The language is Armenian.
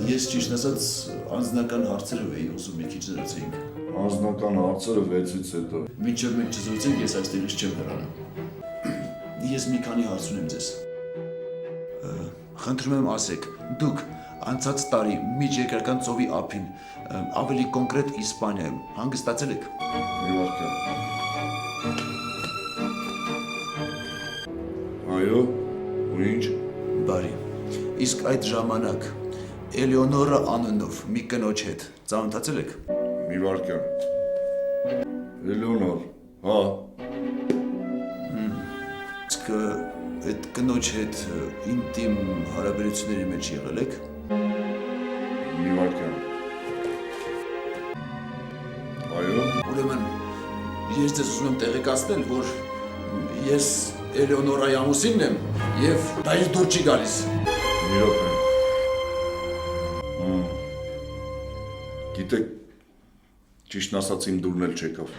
Ես ճիշտ ասած անձնական հարցերով էի ուզում մի քիչ զրուցեինք։ Անձնական հարցերը 6-ից հետո։ Մինչև մենք չզրուցենք, ես այստեղից չեմ հեռանա։ Ես մի քանի հարց ունեմ ձեզ։ Խնդրում եմ ասեք, դուք անցած տարի միջերկրական ծովի ափին, ավելի կոնկրետ Իսպանիայում հանգստացել եք։ Մի վարքան։ Այո, ու ինչ։ Բարի։ Իսկ այդ ժամանակ Էլեոնորա անունով մի կնոջ հետ ծանոթացել եք։ Մի վարքան։ Էլեոնոր, հա։ Իսկ այդ կնոջ հետ ինտիմ հարաբերությունների մեջ եղել եք։ Մի վարքան։ Այո։ Ուրեմն ես ձեզ ուզում եմ տեղեկացնել, որ ես Էլեոնորայի ամուսինն եմ եւ դա իր դուր չի գալիս։ Մի րոպե։ Գիտեք, ճիշտն ասած իմ դուրն էլ չեկավ։